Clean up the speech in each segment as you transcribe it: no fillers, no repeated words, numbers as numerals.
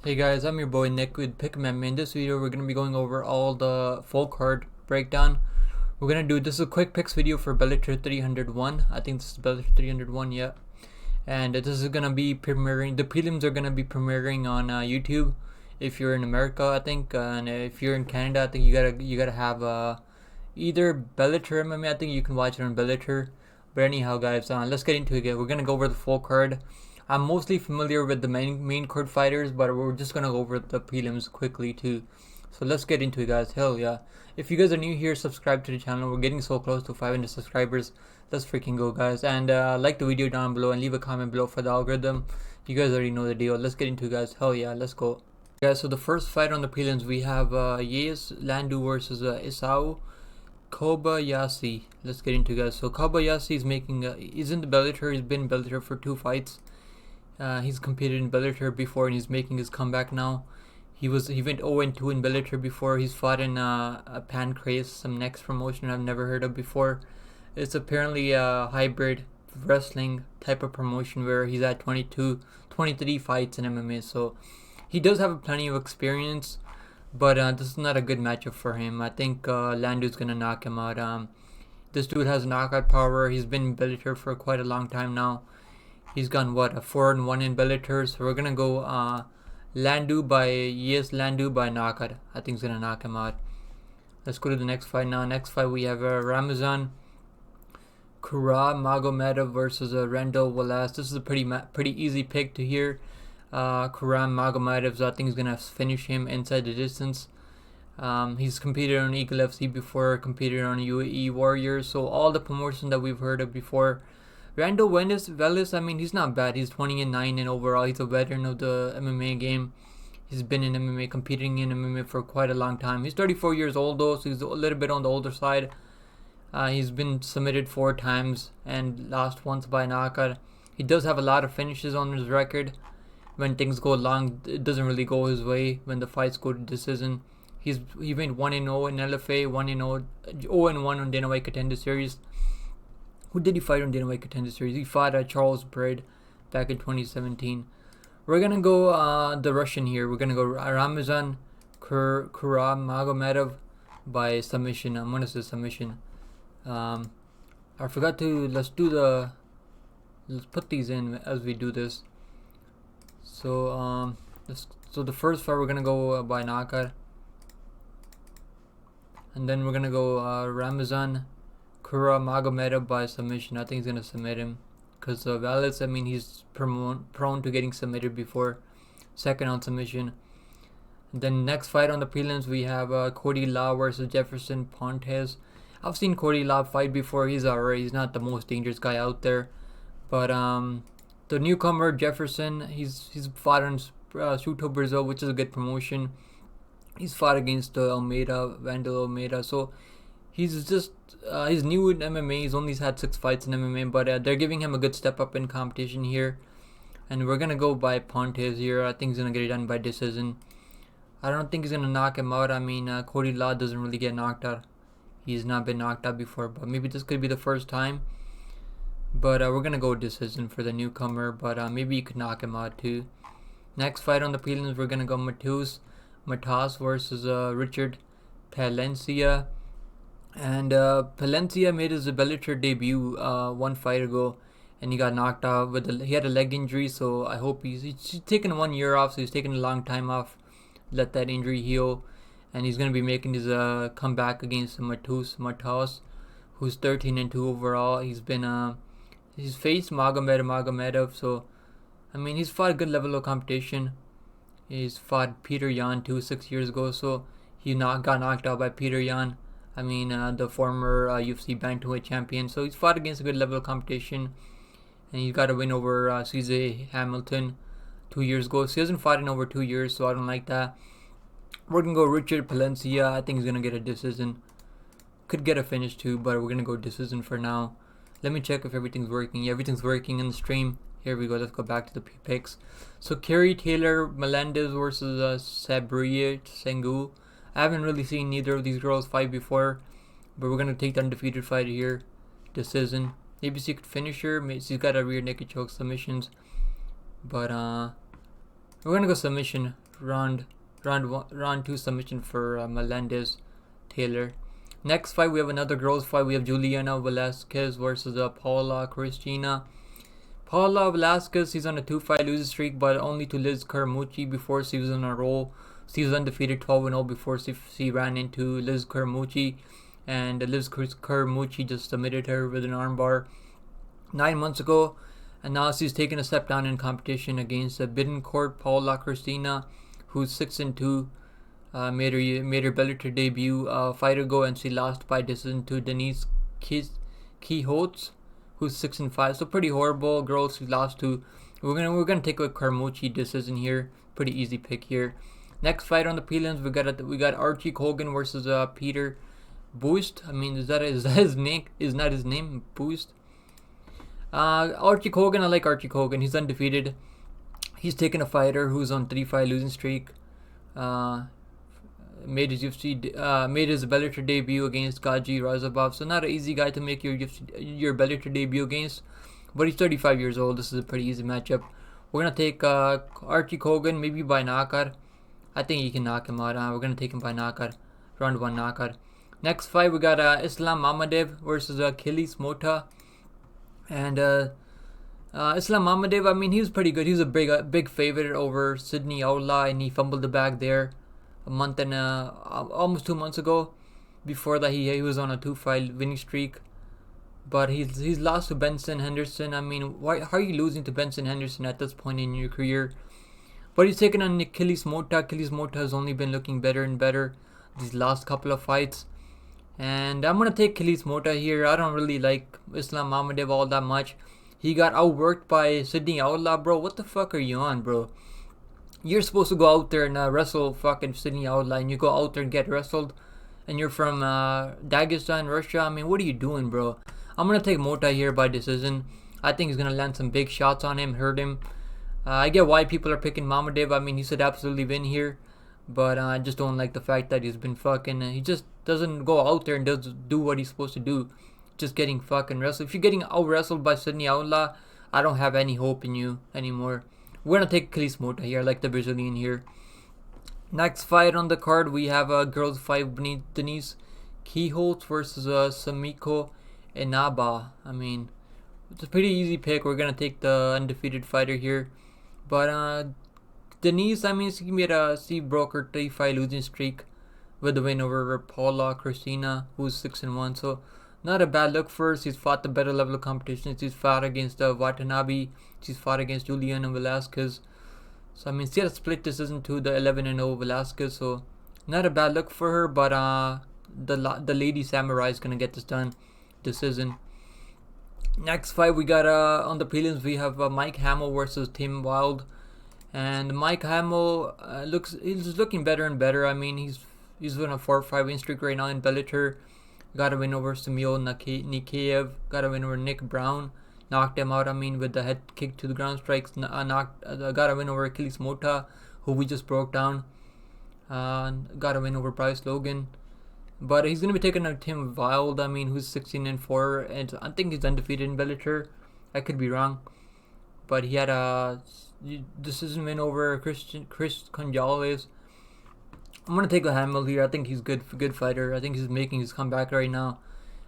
Hey guys, I'm your boy Nick with Pick'em. In this video, we're gonna be going over all the full card breakdown. This is a quick picks video for Bellator 301. I think this is Bellator 301, yeah. And this is gonna be premiering. The prelims are gonna be premiering on YouTube. If you're in America, I think, and if you're in Canada, I think you gotta have either Bellator MMA. I think you can watch it on Bellator. But anyhow, guys, let's get into it. We're gonna go over the full card. I'm mostly familiar with the main card fighters, but we're just gonna go over the prelims quickly too. So let's get into it, guys. Hell yeah! If you guys are new here, subscribe to the channel. We're getting so close to 500 subscribers. Let's freaking go, guys! And like the video down below and leave a comment below for the algorithm. You guys already know the deal. Let's get into it, guys. Hell yeah! Let's go, guys. So the first fight on the prelims, we have Yes Landu versus Isao Kobayashi. Let's get into it, guys. So Kobayashi is he's in the Bellator. He's been in Bellator for 2 fights. He's competed in Bellator before and he's making his comeback now. He went 0-2 in Bellator before. He's fought in a Pancrase, some next promotion I've never heard of before. It's apparently a hybrid wrestling type of promotion where he's at 23 fights in MMA. So he does have plenty of experience, but this is not a good matchup for him. I think Landu's gonna knock him out. This dude has knockout power. He's been in Bellator for quite a long time now. He's gone what, a 4-1 in Bellator. So we're gonna go Landu by knockout. I think he's gonna knock him out. Let's go to the next fight now. Next fight we have Ramazan Magomedov versus Randall Wallace. This is a pretty easy pick to hear. Magomedov, so I think he's gonna finish him inside the distance. He's competed on Eagle FC before, competed on UAE Warriors. So all the promotions that we've heard of before. Randall Wallace, I mean, he's not bad. He's 20-9 and overall he's a veteran of the MMA game. He's been in MMA, competing in MMA for quite a long time. He's 34 years old though, so he's a little bit on the older side. He's been submitted 4 times and lost once by knockout. He does have a lot of finishes on his record. When things go long, it doesn't really go his way. When the fights go to decision, he went 1-0 in LFA, 1-0, 0-1 on Dana White Contender Series. Who did he fight on Dana White Contender Series? He fought Charles Bread back in 2017. We're gonna go the Russian here. We're gonna go Ramazan Magomedov by submission. I'm gonna say submission. I forgot to let's put these in as we do this. So so the first fight we're gonna go by knockout, and then we're gonna go Ramazan Magomedov by submission. I think he's gonna submit him because Wallace, I mean, he's prone to getting submitted before. Second on submission. And then next fight on the prelims we have Cody Law versus Jefferson Pontes. I've seen Cody Law fight before. He's alright. He's not the most dangerous guy out there, but the newcomer Jefferson, he's fought on Suto Brazil, which is a good promotion. He's fought against Vandal Almeida, so he's new in MMA. He's only had 6 fights in MMA, but they're giving him a good step up in competition here. And we're gonna go by Pontes here. I think he's gonna get it done by decision. I don't think he's gonna knock him out. I mean, Cody Law doesn't really get knocked out. He's not been knocked out before, but maybe this could be the first time. But we're gonna go decision for the newcomer, but maybe you could knock him out too. Next fight on the prelims, we're gonna go Matas versus Richard Palencia. And Palencia made his Bellator debut 1 fight ago, and he got knocked out he had a leg injury. So I hope he's taken 1 year off, so he's taken a long time off, let that injury heal, and he's gonna be making his comeback against Matas, who's 13-2 overall. He's faced Magomedov, so I mean, he's fought a good level of competition. He's fought Peter Yan 6 years ago, so he got knocked out by Peter Yan. I mean, the former UFC bantamweight champion. So he's fought against a good level of competition, and he's got a win over CJ Hamilton 2 years ago. So he hasn't fought in over 2 years, so I don't like that. We're gonna go Richard Palencia. I think he's gonna get a decision. Could get a finish too, but we're gonna go decision for now. Let me check if everything's working. Yeah, everything's working in the stream. Here we go. Let's go back to the picks. So Kerry Taylor Melendez versus Sabriye Sengu. I haven't really seen neither of these girls fight before, but we're gonna take the undefeated fighter here. Decision. Maybe she could finish her. Maybe she's got a rear naked choke submissions, but we're gonna go submission round 2 submission for Melendez Taylor. Next fight, we have another girls fight. We have Juliana Velasquez versus Paula Cristina. Paula Velasquez, she's on a 2-fight losing streak, but only to Liz Caramucci. Before she was on a roll. She was undefeated 12-0 before she ran into Liz Caramucci, and Liz Caramucci just submitted her with an armbar 9 months ago, and now she's taking a step down in competition against Bittencourt Paula Cristina, who's 6-2. Made her Bellator debut a fight ago, and she lost by decision to Denise Quixotes, who's 6-5. So pretty horrible girl she lost to. We're gonna take a Caramucci decision here. Pretty easy pick here. Next fight on the prelims, we got Archie Kogan versus Peter Boost. I mean, is that his name? Is not his name Boost? Archie Kogan, I like Archie Kogan. He's undefeated. He's taken a fighter who's on 3-fight losing streak. Made his Bellator debut against Gaji Razabov. So not an easy guy to make your Bellator debut against. But he's 35 years old. This is a pretty easy matchup. We're gonna take Archie Kogan, maybe by knockout. I think he can knock him out. We're gonna take him by knockout, round 1 knockout. Next fight, we got Islam Mamadev versus Achilles Mota. And Islam Mamadev, I mean, he was pretty good. He was a big favorite over Sidney Outlaw, and he fumbled the bag there a month and almost 2 months ago. Before that, he was on a 2-fight winning streak, but he's lost to Benson Henderson. I mean, how are you losing to Benson Henderson at this point in your career? But he's taken on Achilles Mota. Achilles Mota has only been looking better and better these last couple of fights, and I'm gonna take Achilles Mota here. I don't really like Islam Mamadev all that much. He got outworked by Sidney Outlaw, bro. What the fuck are you on, bro? You're supposed to go out there and wrestle fucking Sidney Outlaw, and you go out there and get wrestled, and you're from Dagestan, Russia. I mean, what are you doing, bro? I'm gonna take Mota here by decision. I think he's gonna land some big shots on him, hurt him. I get why people are picking Mamadev. I mean, he should absolutely win here, but I just don't like the fact that he's been fucking. He just doesn't go out there and do what he's supposed to do. Just getting fucking wrestled. If you're getting out wrestled by Sidney Outlaw, I don't have any hope in you anymore. We're gonna take Achilles Mota here. I like the Brazilian here. Next fight on the card, we have a girls fight beneath Denise Quixotes versus Samiko Inaba. I mean, it's a pretty easy pick. We're gonna take the undefeated fighter here. But Denise, I mean, she broke her 3-fight losing streak with the win over Paula Cristina, who's 6-1. So not a bad look for her. She's fought the better level of competition. She's fought against Watanabe. She's fought against Juliana Velasquez. So I mean, she had a split decision to the 11-0 Velasquez. So not a bad look for her. But the Lady Samurai is gonna get this done, decision. Next fight, we got on the prelims, we have Mike Hamill versus Tim Wilde, and Mike Hamill he's looking better and better. I mean, he's on a 4-5 win streak right now in Bellator. Got a win over Samuel Nikayev. Got a win over Nick Brown. Knocked him out. I mean, with the head kick to the ground strikes. Got a win over Achilles Mota, who we just broke down. Got a win over Bryce Logan. But he's going to be taking on Tim Wilde, I mean, who's 16-4, and I think he's undefeated in Bellator. I could be wrong. But he had a decision win over Chris Gonzalez. I'm going to take a Hamill here. I think he's a good fighter. I think he's making his comeback right now.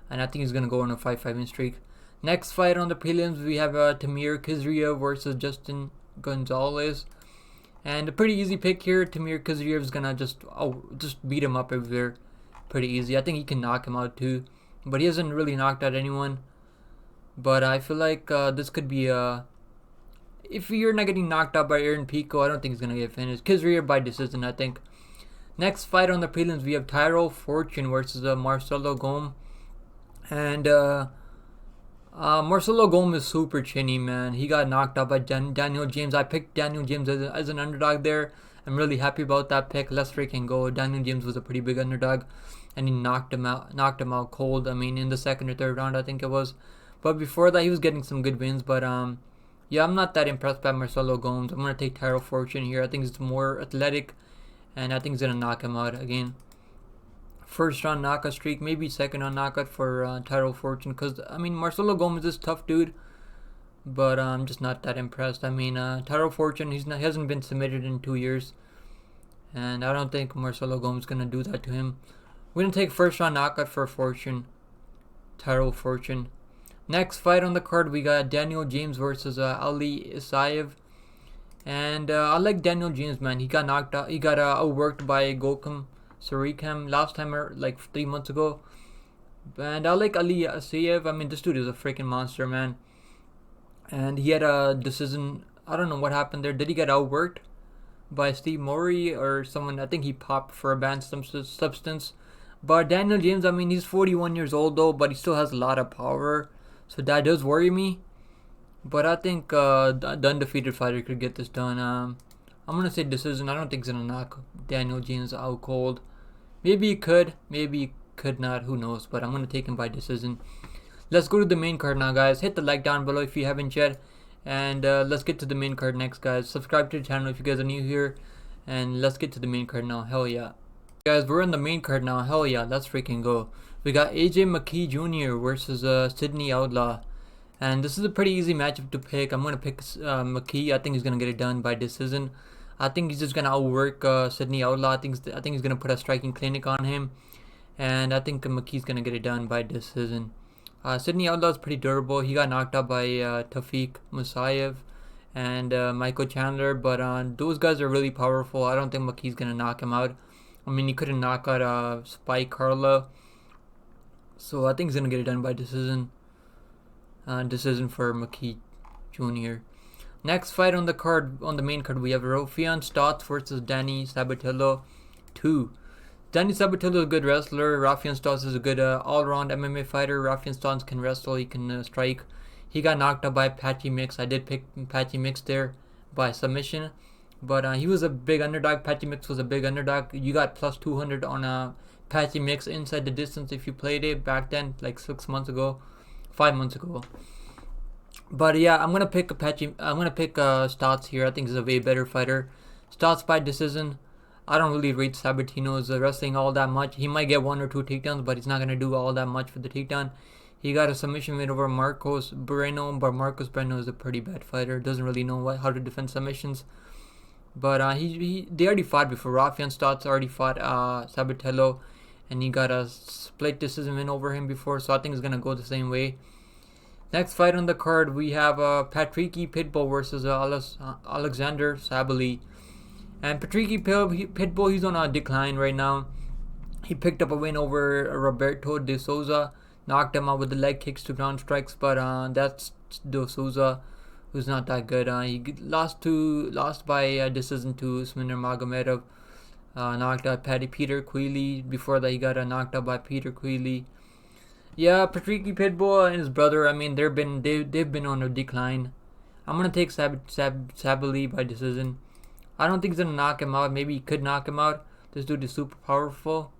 And I think he's going to go on a 5-5 win streak. Next fight on the prelims, we have Tamir Kizriev versus Justin Gonzalez. And a pretty easy pick here. Tamir Kizriev is going to just beat him up everywhere. Pretty easy. I think he can knock him out too, but he hasn't really knocked out anyone. But I feel like this could be if you're not getting knocked out by Aaron Pico, I don't think he's gonna get finished. Kizriev by decision, I think. Next fight on the prelims, we have Tyrell Fortune versus Marcelo Gome, and Marcelo Gome is super chinny, man. He got knocked out by Daniel James. I picked Daniel James as an underdog there. I'm really happy about that pick. Let's freaking go. Daniel James was a pretty big underdog, and he knocked him out cold. I mean, in the second or third round, I think it was. But before that, he was getting some good wins. But yeah, I'm not that impressed by Marcelo Gomes. I'm gonna take Tyrell Fortune here. I think he's more athletic, and I think he's gonna knock him out again. First round knockout streak, maybe second round knockout for Tyrell Fortune. Cause I mean, Marcelo Gomes is a tough dude, but I'm just not that impressed. I mean, Tyrell Fortune, he hasn't been submitted in 2 years. and I don't think Marcelo Gomes is gonna do that to him. We're gonna take first round knockout for Fortune, Tyrell Fortune. Next fight on the card, we got Daniel James versus Ali Isaev. And I like Daniel James, man. He got knocked out. He got outworked by Gokam Sarikam last time, like 3 months ago. And I like Ali Isaev. I mean, this dude is a freaking monster, man. And he had a decision. I don't know what happened there. Did he get outworked by Steve Murray or someone? I think he popped for a banned substance. But Daniel James, I mean, he's 41 years old though, but he still has a lot of power. So that does worry me. But I think the undefeated fighter could get this done. I'm going to say decision. I don't think he's going to knock Daniel James out cold. Maybe he could. Maybe he could not. Who knows? But I'm going to take him by decision. Let's go to the main card now, guys. Hit the like down below if you haven't yet. And let's get to the main card next, guys. Subscribe to the channel if you guys are new here. And let's get to the main card now. Hell yeah. Guys, we're on the main card now. Hell yeah. Let's freaking go. We got AJ McKee Jr. versus Sydney Outlaw. And this is a pretty easy matchup to pick. I'm going to pick McKee. I think he's going to get it done by decision. I think he's just going to outwork Sydney Outlaw. I think he's going to put a striking clinic on him. And I think McKee's going to get it done by decision. Sydney Outlaw is pretty durable. He got knocked out by Tafiq Musayev and Michael Chandler. But those guys are really powerful. I don't think McKee's going to knock him out. I mean, he couldn't knock out Spike Carla. So I think he's going to get it done by decision. Decision for McKee Jr. Next fight on the card, on the main card, we have Raufeon Stotts versus Danny Sabatello 2. Danny Sabatello is a good wrestler. Raufeon Stotts is a good all-round MMA fighter. Raufeon Stotts can wrestle. He can strike. He got knocked out by Patchy Mix. I did pick Patchy Mix there by submission. But he was a big underdog. Patchy Mix was a big underdog. You got plus 200 on Patchy Mix inside the distance if you played it back then, like 6 months ago. 5 months ago. But yeah, I'm gonna pick Stotts here. I think he's a way better fighter. Stotts by decision. I don't really rate Sabatino's wrestling all that much. He might get 1 or 2 takedowns, but he's not gonna do all that much for the takedown. He got a submission win over Marcos Breno, but Marcos Breno is a pretty bad fighter. Doesn't really know how to defend submissions. But they already fought before. Raufeon Stotts already fought Sabatello, and he got a split decision win over him before, so I think it's going to go the same way. Next fight on the card, we have Patricky Pitbull versus Alexander Sabali. And Patricky Pitbull, he's on a decline right now. He picked up a win over Roberto De Souza, knocked him out with the leg kicks to ground strikes, but that's De Souza, who's not that good. He lost by decision to Sminder Magomedov. Knocked out Peter Queally. Before that, he got knocked out by Peter Queally. Yeah, Patricky Pitbull and his brother, I mean, they've been on a decline. I'm gonna take Sabali by decision. I don't think he's gonna knock him out. Maybe he could knock him out. This dude is super powerful.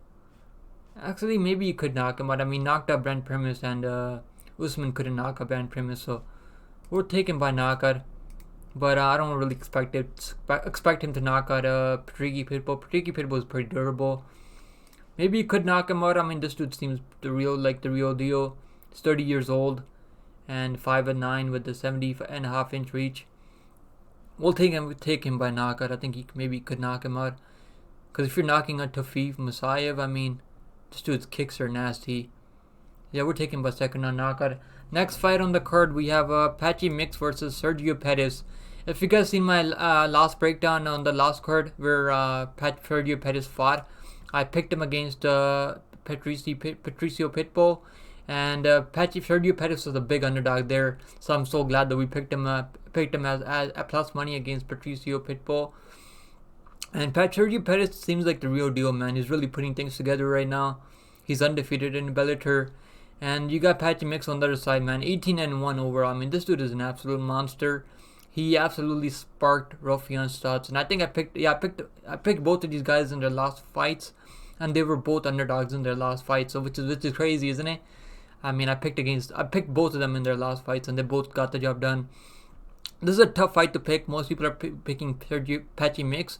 Actually, maybe he could knock him out. I mean, knocked out Brent Primus, and Usman couldn't knock out Brent Primus, so we'll take him by knockout. But I don't really expect him to knock out Patricky Pitbull. Patricky Pitbull is pretty durable. Maybe he could knock him out. I mean, this dude seems the real deal. He's 30 years old and 5'9" with the 70.5-inch reach. We'll take him by knockout. I think he maybe could knock him out. Because if you're knocking out Tafiq Musayev, I mean, this dude's kicks are nasty. Yeah, we're taking by second round knockout. Next fight on the card, we have Patchy Mix versus Sergio Pettis. If you guys seen my last breakdown on the last card where Sergio Pettis fought, I picked him against Patricio Pitbull, and Sergio Pettis was a big underdog there. So I'm so glad that we picked him as plus money against Patricio Pitbull. And Sergio Pettis seems like the real deal, man. He's really putting things together right now. He's undefeated in Bellator. And you got Patchy Mix on the other side, man. 18-1 overall. I mean, this dude is an absolute monster. He absolutely sparked Raufeon Stotts. And I think I picked both of these guys in their last fights. And they were both underdogs in their last fights. So which is crazy, isn't it? I mean, I picked both of them in their last fights, and they both got the job done. This is a tough fight to pick. Most people are picking Patchy Mix.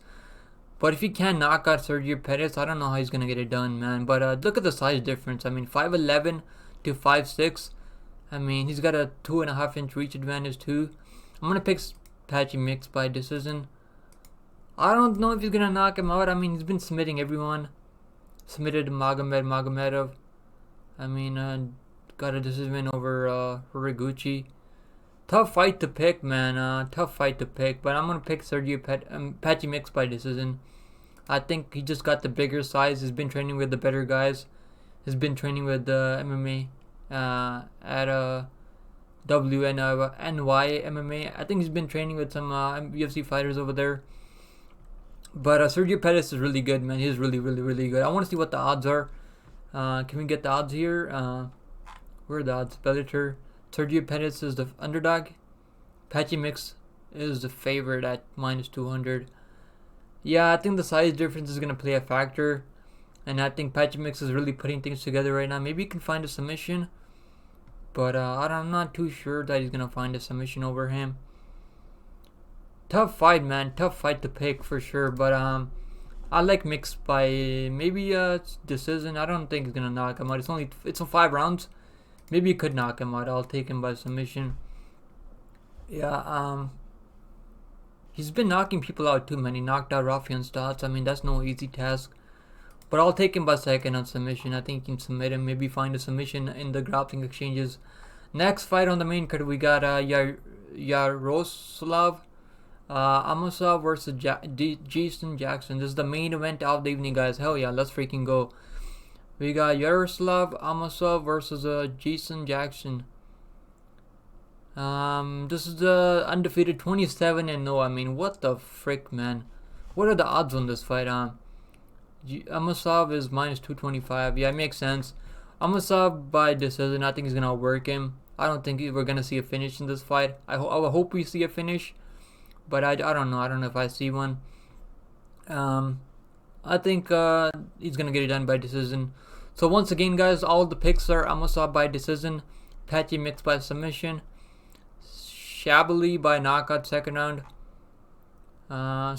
But if he can knock out Sergio Pettis, I don't know how he's going to get it done, man. But look at the size difference. I mean, 5'11" to 5'6". I mean, he's got a 2.5-inch reach advantage too. I'm going to pick Patchy Mix by decision. I don't know if he's gonna knock him out. I mean, he's been submitting everyone. Submitted Magomedov. I mean, got a decision win over Horiguchi. Tough fight to pick, man. Tough fight to pick. But I'm gonna pick Patchy Mix by decision. I think he just got the bigger size. He's been training with the better guys. He's been training with MMA at WNY MMA. I think he's been training with some UFC fighters over there. But Sergio Pettis is really good, man. He's really, really, really good. I want to see what the odds are. Can we get the odds here? Where are the odds? Bellator. Sergio Pettis is the underdog. Patchy Mix is the favorite at -200. Yeah, I think the size difference is going to play a factor. And I think Patchy Mix is really putting things together right now. Maybe he can find a submission. But I'm not too sure that he's going to find a submission over him. Tough fight, man. Tough fight to pick for sure. But I like Mix by maybe decision. I don't think he's going to knock him out. It's 5 rounds. Maybe he could knock him out. I'll take him by submission. Yeah, he's been knocking people out too, man. He knocked out Rafian Stotts. I mean, that's no easy task. But I'll take him by second on submission. I think you can submit him. Maybe find a submission in the grappling exchanges. Next fight on the main card, we got Yaroslav Amosov versus Jason Jackson. This is the main event of the evening, guys. Hell yeah, let's freaking go. We got Yaroslav Amosov versus Jason Jackson. This is the undefeated 27-0. I mean, what the frick, man? What are the odds on this fight? Amosov is -225. Yeah, it makes sense. Amosov by decision. I think he's gonna work him. I don't think we're gonna see a finish in this fight. I hope we see a finish, but I don't know. I don't know if I see one. I think he's gonna get it done by decision. So once again, guys, all the picks are Amosov by decision, Patchy Mix by submission, Shabali by knockout second round,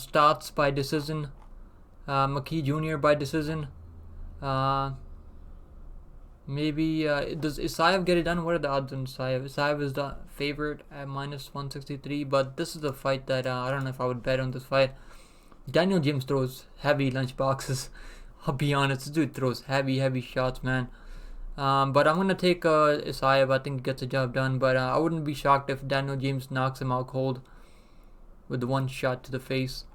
Stotts by decision, McKee Jr. by decision. Maybe does Isaev get it done? What are the odds on Isaev? Isaev is the favorite at -163, but this is the fight that I don't know if I would bet on this fight. Daniel James throws heavy lunch boxes. I'll be honest, this dude throws heavy shots, man. But I'm gonna take Isaev. I think he gets the job done. But I wouldn't be shocked if Daniel James knocks him out cold with the one shot to the face.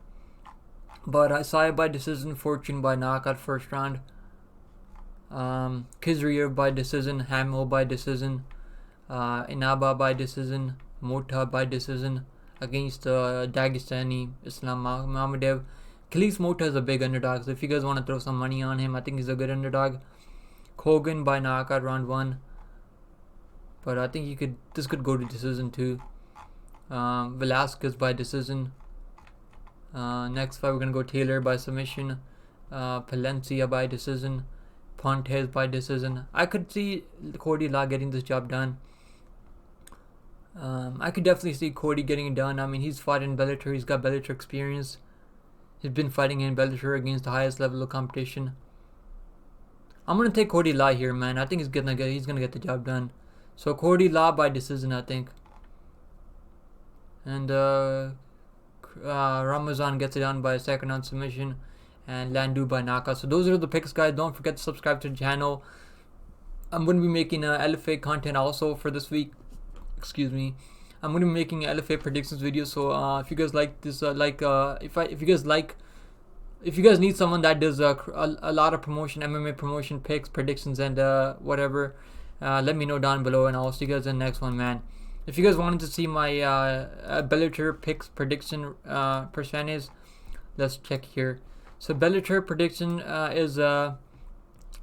But Isaev by decision, Fortune by knockout first round. Kizriev by decision, Hamill by decision, Inaba by decision, Mota by decision against Dagestani Islam Mamedev. Khalif Mota is a big underdog, so if you guys want to throw some money on him, I think he's a good underdog. Kogan by knockout round 1, but I think this could go to decision too. Velasquez by decision. Next fight we're gonna go Taylor by submission, Palencia by decision, Pontes by decision. I could see Cody Law getting this job done. I could definitely see Cody getting it done. I mean, he's fought in Bellator. He's got Bellator experience. He's been fighting in Bellator against the highest level of competition. I'm gonna take Cody Law here, man. I think he's gonna get the job done. So Cody Law by decision, I think. And Ramazan gets it done by second round submission, and Landu by knockout. So those are the picks, guys. Don't forget to subscribe to the channel. I'm going to be making LFA content also for this week. Excuse me. I'm going to be making LFA predictions videos. So if you guys like this, if you guys need someone that does a lot of promotion, MMA promotion picks, predictions, and whatever, let me know down below, and I'll see you guys in the next one, man. If you guys wanted to see my Bellator picks prediction percentage, let's check here. So Bellator prediction is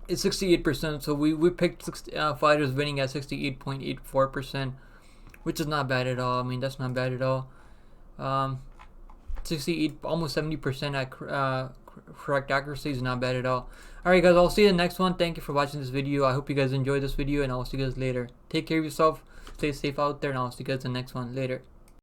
68%. So we picked fighters winning at 68.84%, which is not bad at all. I mean, that's not bad at all. 68, almost 70% at correct accuracy is not bad at all. Alright guys, I'll see you in the next one. Thank you for watching this video. I hope you guys enjoyed this video, and I'll see you guys later. Take care of yourself, stay safe out there, and I'll see you guys in the next one. Later.